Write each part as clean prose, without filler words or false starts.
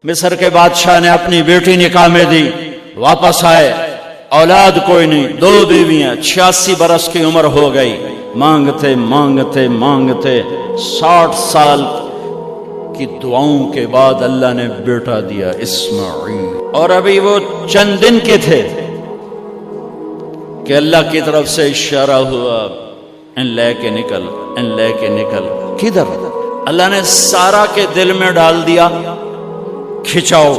مصر کے بادشاہ نے اپنی بیٹی نکاح میں دی، واپس آئے، اولاد کوئی نہیں، 2 بیویاں، 86 برس کی عمر ہو گئی، مانگتے مانگتے مانگتے 60 سال کی دعاؤں کے بعد اللہ نے بیٹا دیا اسماعیل۔ اور ابھی وہ چند دن کے تھے کہ اللہ کی طرف سے اشارہ ہوا، ان لے کے نکل، ان لے کے نکل۔ کدھر؟ اللہ نے سارا کے دل میں ڈال دیا، کھچاؤ،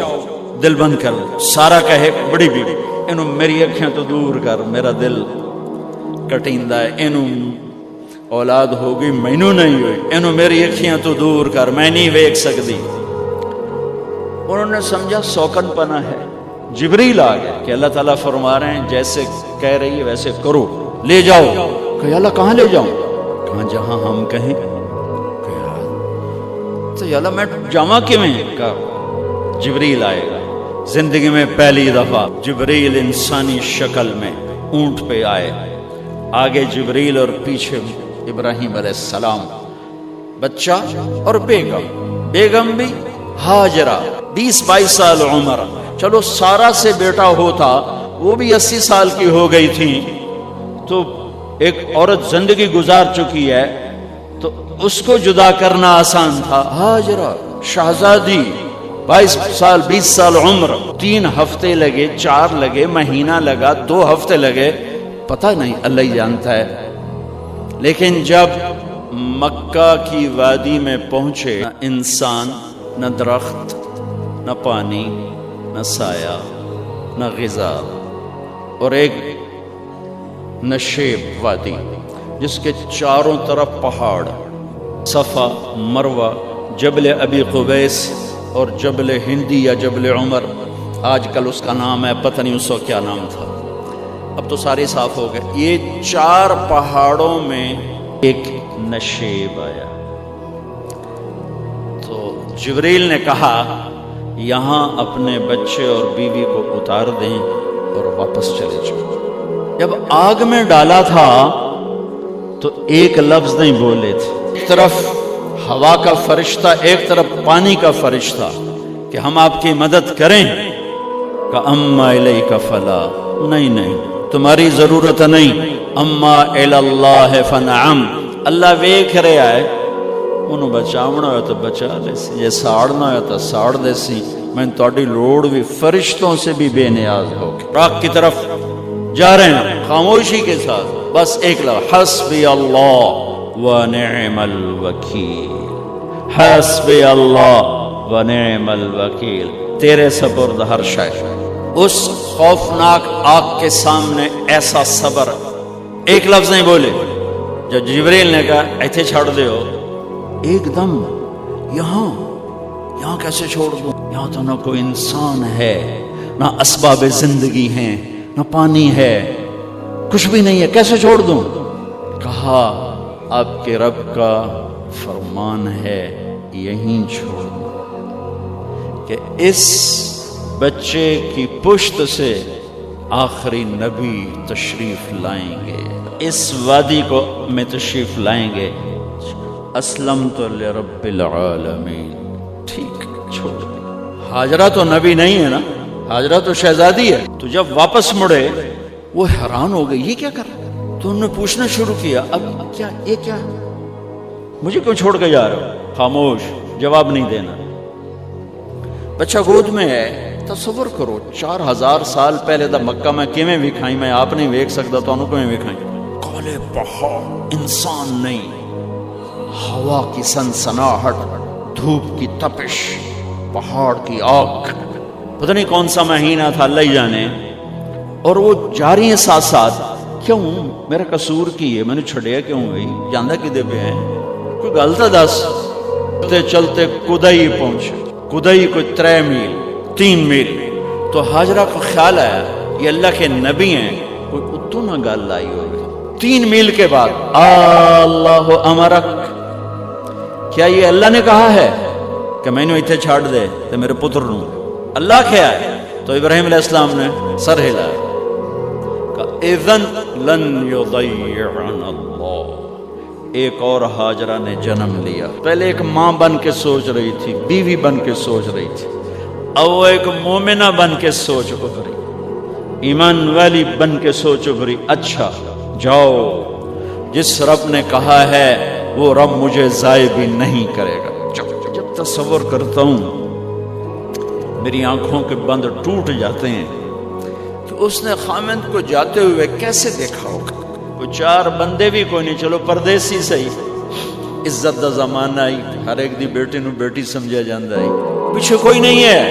دل بند کر۔ سارا کہے بڑی بیوی، انہوں میری اکھیاں تو دور کر، میرا دل کٹیندہ ہے، انہوں اولاد ہوگی مینوں نہیں ہوئی، انہوں میری اکھیاں تو دور کر، میں نہیں ویکھ سکتی۔ انہوں نے سمجھا سوکن پنا ہے۔ جبریل آ گیا کہ اللہ تعالیٰ فرما رہے ہیں جیسے کہہ رہی ہے ویسے کرو، لے جاؤ۔ کہ اللہ کہاں لے جاؤں؟ کہاں جہاں ہم کہیں۔ تو اللہ میں جامع کیویں؟ کہا جبریل آئے گا۔ زندگی میں پہلی دفعہ جبریل انسانی شکل میں اونٹ پہ آئے، آگے جبریل اور پیچھے ابراہیم علیہ السلام، بچہ اور بیگم بھی ہاجرہ، 20-22 سال عمر۔ چلو سارا سے بیٹا ہوتا، وہ بھی 80 سال کی ہو گئی تھی، تو ایک عورت زندگی گزار چکی ہے تو اس کو جدا کرنا آسان تھا۔ ہاجرہ شہزادی، 22 سال 20 سال عمر، 3 ہفتے لگے، 4 لگے، مہینہ لگا، 2 ہفتے لگے، پتہ نہیں، اللہ ہی جانتا ہے۔ لیکن جب مکہ کی وادی میں پہنچے، نہ انسان، نہ درخت، نہ پانی، نہ سایہ، نہ غذا، اور ایک نشیب وادی جس کے چاروں طرف پہاڑ، صفا، مروہ، جبل ابی قبیس اور جبل ہندی یا جبل عمر، آج کل اس کا نام ہے، پتہ نہیں اس کو کیا نام تھا، اب تو سارے صاف ہو گئے۔ یہ 4 پہاڑوں میں ایک نشیب آیا۔ تو جبریل نے کہا یہاں اپنے بچے اور بیوی کو اتار دیں اور واپس چلے جاؤ۔ جب آگ میں ڈالا تھا تو ایک لفظ نہیں بولے تھے، ایک طرف ہوا کا فرشتہ، ایک طرف پانی کا فرشتہ کہ ہم آپ کی مدد کریں، کہ اما الیک فلا، نہیں تمہاری ضرورت نہیں، اما اللہ فنعم، اللہ ویکھ رہا ہے، انہوں بچاونا ہو تو بچا لے سی، یہ ساڑنا ہو تو ساڑ دے سی، میں تہاڈی لوڑ بھی فرشتوں سے بھی بے نیاز ہو کے راک کی طرف جا رہے ہیں خاموشی کے ساتھ، بس ایک لفظ، حسبی اللہ ونعم الوکیل، حسبی اللہ ونعم الوکیل، تیرے سپرد ہر شے۔ اس خوفناک آگ کے سامنے ایسا صبر، ایک لفظ نہیں بولے۔ جب جبریل نے کہا ایتھے چھوڑ دے ہو، ایک دم یہاں کیسے چھوڑ دوں؟ یہاں تو نہ کوئی انسان ہے، نہ اسباب زندگی ہیں، نہ پانی ہے، کچھ بھی نہیں ہے، کیسے چھوڑ دوں؟ کہا آپ کے رب کا فرمان ہے یہیں چھوڑ دوں، کہ اس بچے کی پشت سے آخری نبی تشریف لائیں گے، اس وادی کو میں تشریف لائیں گے۔ اسلمت لرب العالمین، ٹھیک چھوڑ دیں۔ ہاجرہ تو نبی نہیں ہے نا، ہاجرہ تو شہزادی ہے۔ تو جب واپس مڑے وہ حیران ہو گئی، یہ کیا کر رہا ہے؟ تو انہوں نے پوچھنا شروع کیا، اب کیا یہ کیا، مجھے کیوں چھوڑ کے جا رہا ہو؟ خاموش، جواب نہیں دینا۔ بچہ گود میں ہے، تصور کرو 4000 سال پہلے دا مکہ میں کیویں وکھائی، میں آپ نہیں ویکھ سکتا تو انہوں کیویں وکھائی؟ کالے پہاڑ، انسان نہیں، ہوا کی سنسناہٹ، دھوپ کی تپش، پہاڑ کی آگ، پتہ نہیں کون سا مہینہ تھا اللہ ہی جانے، اور وہ جاری ہیں ساتھ ساتھ۔ کیوں میرا قصور کی ہے، میں نے چھڑیا کیوں ہوئی، جاندہ کدے پہ ہیں، کوئی غلطہ دس۔ چلتے چلتے کدئی پہنچے، کدئی کوئی 3 میل 3 میل۔ تو ہاجرہ کو خیال آیا یہ اللہ کے نبی ہیں، کوئی اتو نہ گل لائی ہوئی۔ 3 میل کے بعد اللہ امرک، کیا یہ اللہ نے کہا ہے کہ میں نے اتنے چھاڑ دے تو میرے پتر نوں؟ اللہ کیا ہے؟ تو ابراہیم علیہ السلام نے سر ہلایا کہ اذن لن یضیعنا اللہ۔ ایک اور ہاجرہ نے جنم لیا۔ پہلے ایک ماں بن کے سوچ رہی تھی، بیوی بن کے سوچ رہی تھی، اب وہ ایک مومنہ بن کے سوچ ابھری، ایمان والی بن کے سوچ ابھری، اچھا جاؤ، جس رب نے کہا ہے وہ رب مجھے ضائع بھی نہیں کرے گا۔ جب تصور کرتا ہوں میری آنکھوں کے بند ٹوٹ جاتے ہیں کہ اس نے خامند کو جاتے ہوئے کیسے دیکھا ہوگا۔ وہ چار بندے بھی کوئی نہیں، چلو پردیسی صحیح، عزت دا زمانہ ہی، ہر ایک دی بیٹی نو بیٹی سمجھا جاندہ ہے، پیچھے کوئی نہیں ہے،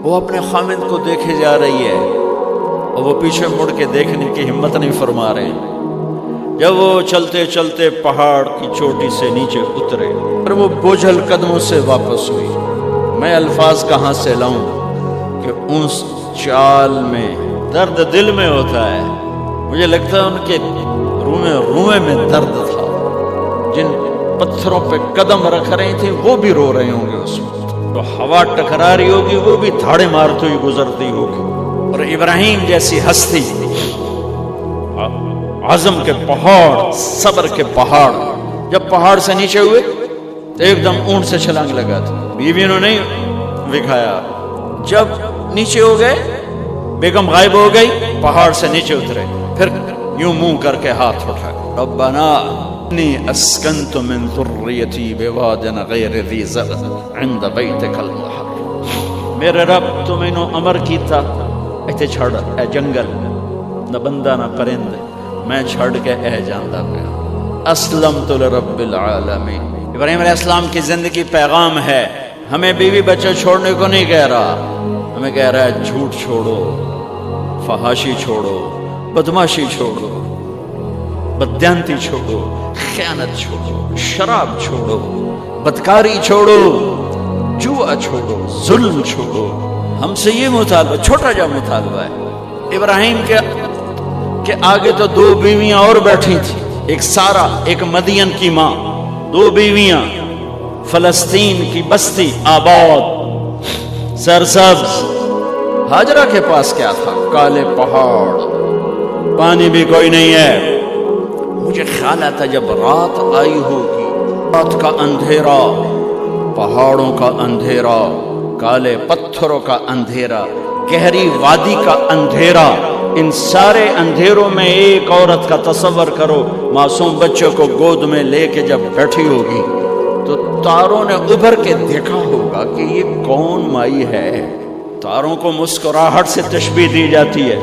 وہ اپنے خامند کو دیکھے جا رہی ہے اور وہ پیچھے مڑ کے دیکھنے کی ہمت نہیں فرما رہے ہیں۔ جب وہ چلتے چلتے پہاڑ کی چوٹی سے نیچے اترے اور وہ بوجھل قدموں سے واپس ہوئی، میں الفاظ کہاں سے لاؤں کہ اس چال میں درد دل میں ہوتا ہے۔ مجھے لگتا ہے ان کے روئے میں درد تھا، جن پتھروں پہ قدم رکھ رہی تھی وہ بھی رو رہے ہوں گے اس وقت، تو ہوا ٹکرا رہی ہوگی وہ بھی دھاڑے مارتی ہوئی گزرتی ہوگی۔ اور ابراہیم جیسی ہستی، عزم کے پہاڑ، صبر کے پہاڑ، جب پہاڑ سے نیچے ہوئے تو ایک دم اونٹ سے چھلانگ لگا تھا، بیوی نے نہیں دکھایا، جب نیچے ہو گئے بیگم غائب ہو گئی، پہاڑ سے نیچے اترے، پھر یوں منہ کر کے ہاتھ اٹھا، ربنا انی اسکنت من ذریتی بواد غیر ذی زرع عند بیتک المحرم، میرے رب تو میں نے امر کیتا ایتھے چھڑ اے جنگل، نہ بندہ نہ پرند، میں چھڑ کے اے جاندہ پیا، اسلمت لرب العالمین۔ ابراہیم علیہ السلام کی زندگی پیغام ہے، ہمیں بیوی بچے چھوڑنے کو نہیں کہہ رہا، ہمیں کہہ رہا ہے جھوٹ چھوڑو، فحاشی چھوڑو، بدماشی چھوڑو، بددیانتی چھوڑو، خیانت چھوڑو، شراب چھوڑو، بدکاری چھوڑو، جوا چھوڑو، ظلم چھوڑو۔ ہم سے یہ مطالبہ، چھوٹا جا مطالبہ ہے۔ ابراہیم کے آگے تو دو بیویاں اور بیٹھی تھیں، ایک سارا، ایک مدین کی ماں، دو بیویاں، فلسطین کی بستی آباد سرسبز۔ ہاجرہ کے پاس کیا تھا؟ کالے پہاڑ، پانی بھی کوئی نہیں ہے۔ مجھے خیال آتا جب رات آئی ہوگی، رات کا اندھیرا، پہاڑوں کا اندھیرا، کالے پتھروں کا اندھیرا، گہری وادی کا اندھیرا، ان سارے اندھیروں میں ایک عورت کا تصور کرو، معصوم بچے کو گود میں لے کے جب بیٹھی ہوگی تو تاروں نے ابھر کے دیکھا ہوگا کہ یہ کون مائی ہے۔ تاروں کو مسکراہٹ سے تشبیہ دی جاتی ہے،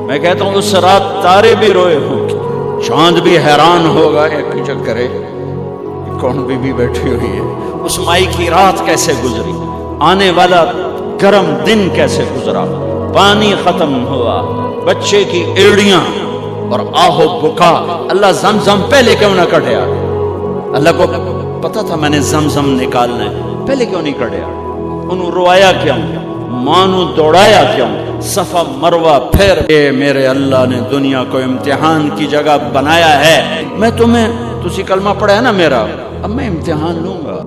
میں کہتا ہوں اس رات تارے بھی روئے ہوں گے، چاند بھی حیران ہوگا، ایک چکرے کون بی بی بیٹھی ہوئی ہے، اس مائی کی رات کیسے گزری، آنے والا گرم دن کیسے گزرا، پانی ختم ہوا، بچے کی ایڑیاں اور آہو بکا۔ اللہ زمزم پہلے کیوں نہ کٹیا؟ اللہ کو پتا تھا میں نے زمزم نکالنا ہے، پہلے کیوں نہیں کٹیا؟ انہوں روایا کیوں؟ مانو دوڑایا کیوں؟ صفا مروہ پھر میرے اللہ نے دنیا کو امتحان کی جگہ بنایا ہے۔ میں تسی کلمہ پڑھا ہے نا میرا، اب میں امتحان لوں گا،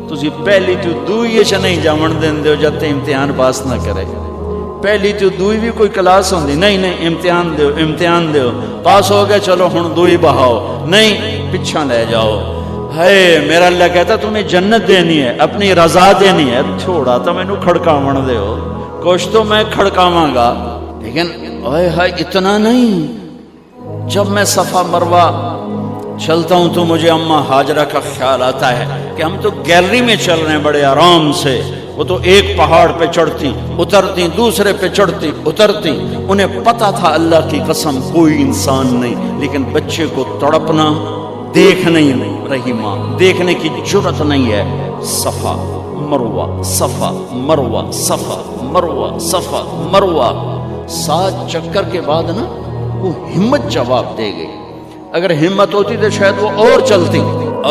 تسی پہلی تو دوئی چ نہیں جاون دین دیو جب تے امتحان پاس نہ کرے، پہلی تو دوئی بھی کوئی کلاس ہوندی نہیں، امتحان دیو، امتحان دیو، پاس ہو گئے چلو ہن دوئی بہاؤ، نہیں پچھا لے جاؤ۔ ہے میرا اللہ کہتا تمہیں جنت دینی ہے، اپنی رضا دینی ہے، تھوڑا تو میں نو کھڑکاون دیو، کچھ تو میں کھڑکاواں گا، لیکن اوئے ہائے اتنا نہیں۔ جب میں صفا مروہ چلتا ہوں تو مجھے اماں ہاجرہ کا خیال آتا ہے کہ ہم تو گیلری میں چل رہے ہیں بڑے آرام سے، وہ تو ایک پہاڑ پہ چڑھتی اترتی، دوسرے پہ چڑھتی اترتی، انہیں پتا تھا اللہ کی قسم کوئی انسان نہیں، لیکن بچے کو تڑپنا دیکھ نہیں رہی ماں، دیکھنے کی جرت نہیں ہے۔ صفا مروہ، صفا مروہ، صفا مروہ، صفا مروہ، 7 چکر کے بعد نا وہ ہمت جواب دے گئی۔ اگر ہمت ہوتی تو شاید وہ اور چلتی،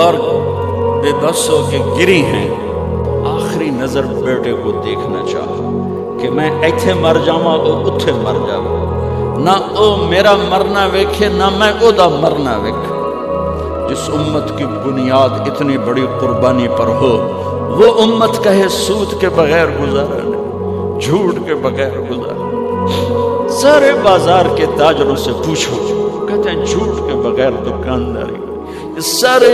اور بے بس ہو کے گری ہیں۔ آخری نظر بیٹے کو دیکھنا چاہا کہ میں ایتھے مر جاواں او اتھے مر جاواں، نہ او میرا مرنا ویکھے نہ میں او دا مرنا ویکھے۔ جس امت کی بنیاد اتنی بڑی قربانی پر ہو، وہ امت کہے سود کے بغیر گزارا نہیں، جھوٹ کے بغیر گزارا۔ سارے بازار کے تاجروں سے پوچھو، کہتے ہیں جھوٹ کے بغیر دکانداری، سارے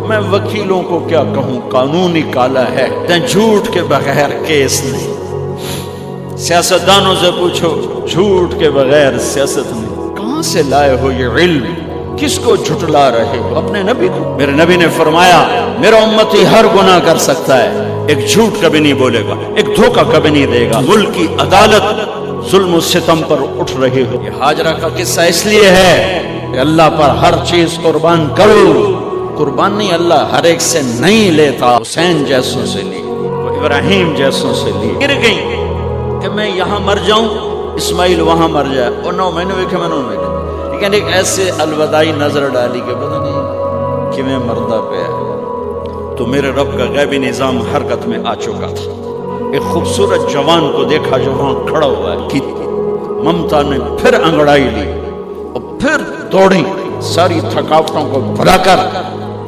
میں وکیلوں کو کیا کہوں، قانونی کالا ہے، جھوٹ کے بغیر کیس نہیں۔ سیاستدانوں سے پوچھو، جھوٹ کے بغیر سیاست نہیں۔ کہاں سے لائے ہو یہ علم؟ کس کو جھٹلا رہے ہو؟ اپنے نبی کو۔ میرے نبی نے فرمایا میرا امتی ہر گناہ کر سکتا ہے، ایک جھوٹ کبھی نہیں بولے گا، ایک دھوکہ کبھی نہیں دے گا۔ ملک کی عدالت ظلم و ستم پر اٹھ رہی ہو۔ یہ ہاجرہ کا قصہ اس لیے ہے کہ اللہ پر ہر چیز قربان کرو۔ قربان نہیں، اللہ ہر ایک سے نہیں لیتا۔ حسین جیسوں سے لی، ابراہیم جیسوں سے لی، گر گئی کہ میں یہاں مر جاؤں، اسماعیل وہاں مر جائے، اور نو میں نے ویکھے میں نے لیکن ایک ایسے الوداعی نظر ڈالی کہ پتہ نہیں کہ میں مردہ پہ ہے۔ تو میرے رب کا غیبی نظام حرکت میں آ چکا تھا۔ ایک خوبصورت جوان کو دیکھا جو وہاں کھڑا ہوا ہے، کہ ممتا نے پھر انگڑائی لی اور پھر دوڑی، ساری تھکاوٹوں کو بھلا کر،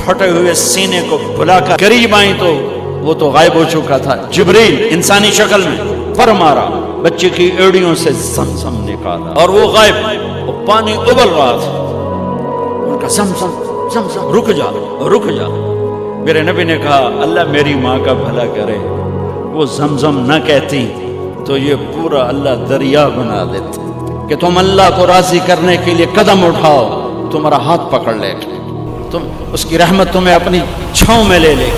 پھٹے ہوئے سینے کو بھلا کر قریب آئیں تو وہ تو غائب ہو چکا تھا۔ جبریل انسانی شکل میں پر مارا، بچے کی ایڑیوں سے زمزم نکالا اور وہ غائب، وہ پانی ابل رہا تھا۔ ان کا زمزم زمزم، رک جا رک جا۔ میرے نبی نے کہا اللہ میری ماں کا بھلا کرے، وہ زمزم نہ کہتی تو یہ پورا اللہ دریا بنا دیتے کہ تم اللہ کو راضی کرنے کے لیے قدم اٹھاؤ، تمہارا ہاتھ پکڑ لے، تم اس کی رحمت تمہیں اپنی چھاؤں میں لے لے۔